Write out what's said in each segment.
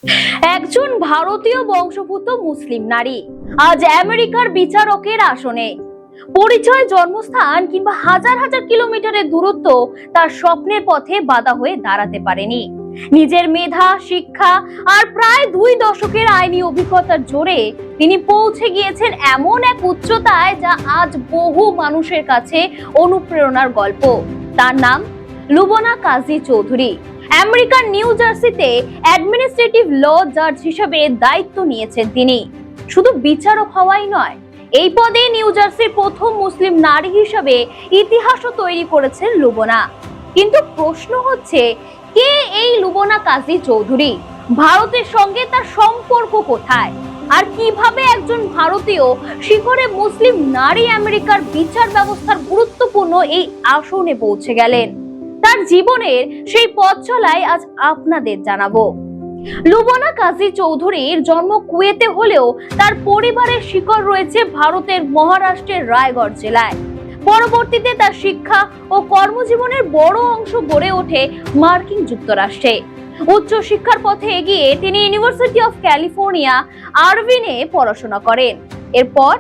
একজন ভারতীয় বংশোদ্ভূত মুসলিম নারী আজ আমেরিকার বিচারকের আসনে। পরিচয়, জন্মস্থান কিংবা হাজার হাজার কিলোমিটারের দূরত্ব তার স্বপ্নের পথে বাধা হয়ে দাঁড়াতে পারেনি। নিজের মেধা, শিক্ষা আর প্রায় 2 দশকের আইনি অভিজ্ঞতার জোরে তিনি পৌঁছে গিয়েছেন এমন এক উচ্চতায় যা আজ বহু মানুষের কাছে অনুপ্রেরণার গল্প। তার নাম লুবনা কাজী চৌধুরী। আমেরিকার নিউ জার্সিতে অ্যাডমিনিস্ট্রেটিভ ল জাজ হিসেবে দায়িত্ব নিয়েছেন তিনি। শুধু বিচারক হওয়াই নয়, এই পদে নিউ জার্সির প্রথম মুসলিম নারী হিসেবে ইতিহাসও তৈরি করেছেন লুবনা। কিন্তু প্রশ্ন হচ্ছে, কে এই লুবনা কাজী চৌধুরী? ভারতের সঙ্গে তার সম্পর্ক কোথায়? আর কিভাবে একজন ভারতীয় শিখরে মুসলিম নারী আমেরিকার বিচার ব্যবস্থার গুরুত্বপূর্ণ এই আসনে পৌঁছে গেলেন? তার জীবনের সেই পথ চলায় আজ আপনাদের জানাবো। লুবনা কাজী চৌধুরীর জন্ম কুয়েতে হলেও তার পরিবারের শিকড় রয়েছে ভারতের মহারাষ্ট্রের রায়গড় জেলায়। পরবর্তীতে তার শিক্ষা ও কর্মজীবনের বড় অংশ গড়ে ওঠে মার্কিন যুক্তরাষ্ট্রে। উচ্চ শিক্ষার পথে এগিয়ে তিনি ইউনিভার্সিটি অফ ক্যালিফোর্নিয়া আরভিনে পড়াশোনা করেন। এরপর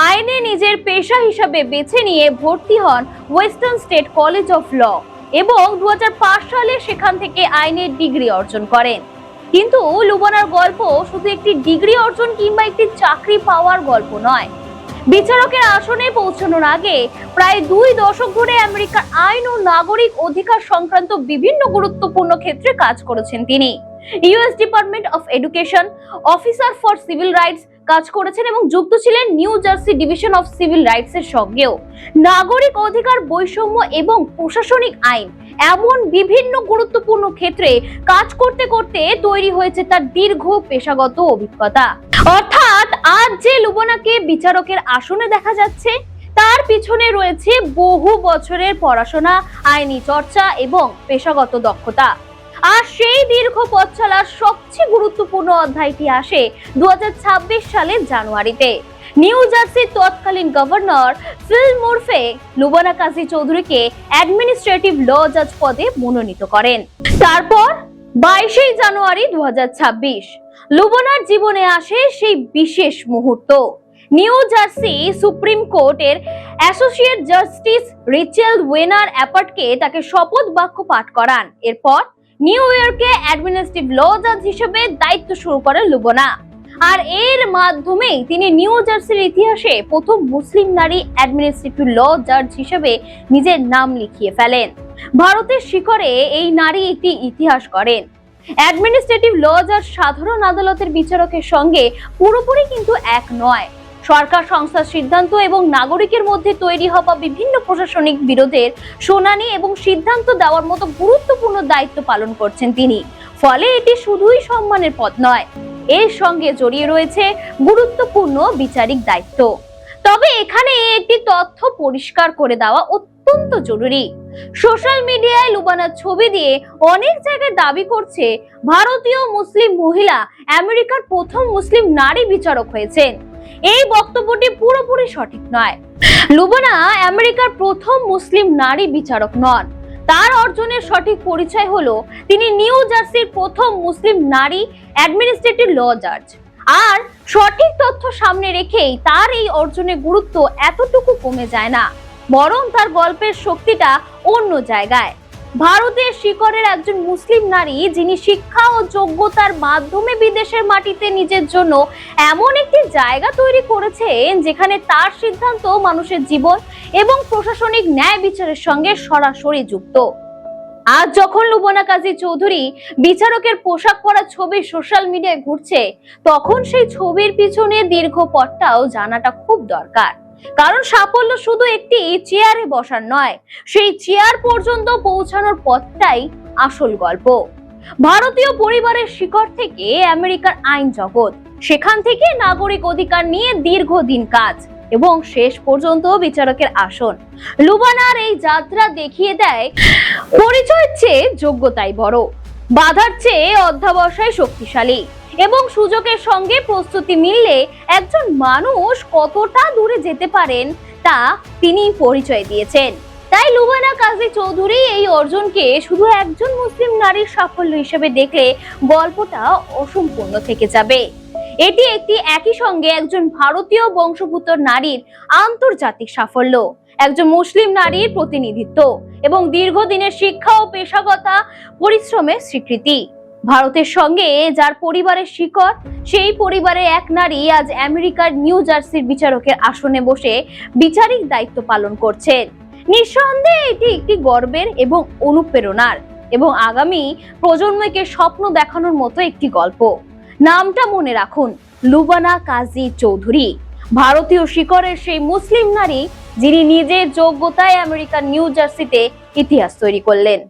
আইনে নিজের পেশা হিসাবে বেছে নিয়ে ভর্তি হন Western State College of Law এবং 2005 সালে সেখান থেকে আইনের ডিগ্রি অর্জন করেন। কিন্তু লুবনার গল্প শুধু একটি ডিগ্রি অর্জন কিংবা একটি চাকরি পাওয়ার গল্প নয়। বিচারকের আসনে পৌঁছানোর আগে প্রায় 2 দশক ধরে আমেরিকার আইন ও নাগরিক অধিকার সংক্রান্ত বিভিন্ন গুরুত্বপূর্ণ ক্ষেত্রে কাজ করেছেন তিনি। US department of education officer for civil rights কাজ করেছেন এবং যুক্ত ছিলেন new jersey division of civil rights এর সঙ্গেও। নাগরিক অধিকার, বৈষম্য এবং প্রশাসনিক আইন এমন বিভিন্ন গুরুত্বপূর্ণ ক্ষেত্রে কাজ করতে করতে তৈরি হয়েছে তার দীর্ঘ পেশাগত অভিজ্ঞতা। অর্থাৎ আজ যে লুবনাকে বিচারকের আসনে দেখা যাচ্ছে, তার পিছনে রয়েছে বহু বছরের পড়াশোনা, আইনি চর্চা এবং পেশাগত দক্ষতা। আর সেই দীর্ঘ পথ চলার সবচেয়ে গুরুত্বপূর্ণ অধ্যায়টি আসে 2026 সালের জানুয়ারিতে। নিউ জার্সির তৎকালীন গভর্নর ফিল মুরফে লুবনা কাজী চৌধুরীকে অ্যাডমিনিস্ট্রেটিভ ল জাজ পদে মনোনীত করেন। তারপর 22 জানুয়ারি 2026 লুবনার জীবনে আসে সেই বিশেষ মুহূর্ত। নিউ জার্সি সুপ্রিম কোর্টের অ্যাসোসিয়েট জাস্টিস রিচেল ওয়েনার অ্যাপার্টকে তাকে শপথ বাক্য পাঠ করান। এরপর নিউ ইয়র্কে অ্যাডমিনিস্ট্রেটিভ ল জাজ হিসেবে দায়িত্ব শুরু করেন লুবনা। আর এর মাধ্যমেই তিনি নিউ জার্সির ইতিহাসে প্রথম মুসলিম নারী অ্যাডমিনিস্ট্রেটিভ ল জাজ হিসেবে নিজের নাম লিখিয়ে ফেলেন। ভারতের শিখরে এই নারী একটি ইতিহাস গড়েন। অ্যাডমিনিস্ট্রেটিভ ল জাজ সাধারণ আদালতের বিচারকের সঙ্গে পুরোপুরি কিন্তু এক নয়। সরকার সংস্থার সিদ্ধান্ত এবং নাগরিকের মধ্যে তৈরি হওয়া বিভিন্ন প্রশাসনিক বিরোধের শুনানি এবং সিদ্ধান্ত দেওয়ার মতো গুরুত্বপূর্ণ দায়িত্ব পালন করছেন তিনি। ফলে এটি শুধুই সম্মানের পদ নয়, এর সঙ্গে জড়িয়ে রয়েছে গুরুত্বপূর্ণ বিচারিক দায়িত্ব। তবে এখানে একটি তথ্য পরিষ্কার করে দেওয়া অত্যন্ত জরুরি। সোশ্যাল মিডিয়ায় লুবনার ছবি দিয়ে অনেক জায়গায় দাবি করছে ভারতীয় মুসলিম মহিলা আমেরিকার প্রথম মুসলিম নারী বিচারক হয়েছেন। এই বক্তব্যটি পুরোপুরি সঠিক নয়। লুবনা আমেরিকার প্রথম মুসলিম নারী বিচারক নন। তার অর্জনের সঠিক পরিচয় হলো তিনি নিউ জার্সির প্রথম মুসলিম নারী অ্যাডমিনিস্ট্রেটিভ ল জাজ। আর সঠিক তথ্য সামনে রেখেই তার এই অর্জনের গুরুত্ব এতটুকু কমে যায় না, বরং তার গল্পের শক্তিটা অন্য জায়গায়। ভারতের শিকড়ের একজন মুসলিম নারী যিনি শিক্ষা ও যোগ্যতার মাধ্যমে বিদেশের মাটিতে নিজের জন্য এমন একটি জায়গা তৈরি করেছেন যেখানে তার সিদ্ধান্ত মানুষের জীবন এবং প্রশাসনিক ন্যায় বিচারের সঙ্গে সরাসরি যুক্ত। আজ যখন লুবনা কাজী চৌধুরী বিচারকের পোশাক পরা ছবি সোশ্যাল মিডিয়ায় ঘুরছে, তখন সেই ছবির পিছনে দীর্ঘ পথটাও জানাটা খুব দরকার। কারণ সাফল্য শুধু একটি চেয়ারে বসার নয়, সেই চেয়ার পর্যন্ত পৌঁছানোর পথটাই আসল গল্প। ভারতীয় পরিবারের শিকড় থেকে আমেরিকার আইন জগৎ, সেখান থেকে নাগরিক অধিকার নিয়ে দীর্ঘদিন কাজ এবং শেষ পর্যন্ত বিচারকের আসন। লুবনার এই যাত্রা দেখিয়ে দেয় পরিচয়ের চেয়ে যোগ্যতাই বড়, বাধার চেয়ে অধ্যাবসায় শক্তিশালী এবং সুযোগের সঙ্গে প্রস্তুতি মিললে একজন মানুষ কতটা দূরে যেতে পারেন তা তিনি পরিচয় দিয়েছেন। তাই লুবানা কাজী চৌধুরী এই অর্জনকে শুধু একজন মুসলিম নারীর সাফল্য হিসেবে দেখলে গল্পটা অসম্পূর্ণ থেকে যাবে। এটি একই সঙ্গে একজন ভারতীয় বংশোদ্ভূত নারীর আন্তর্জাতিক সাফল্য, একজন মুসলিম নারীর প্রতিনিধিত্ব এবং দীর্ঘদিনের শিক্ষা ও পেশাগত পরিশ্রমের স্বীকৃতি। ভারতের সঙ্গে যার পরিবারের শিকড়, সেই পরিবারের এক নারী আজ আমেরিকার নিউ জার্সির বিচারকের আসনে বসে বিচারিক দায়িত্ব পালন করছেন। নিঃসন্দেহে এটি একটি গর্বের এবং অনুপ্রেরণার এবং আগামী প্রজন্মকে স্বপ্ন দেখানোর মতো একটি গল্প। নামটা মনে রাখুন, লুবানা কাজী চৌধুরী, ভারতীয় শিকড়ের সেই মুসলিম নারী যিনি নিজের যোগ্যতায় আমেরিকার নিউ জার্সিতে ইতিহাস তৈরি করলেন।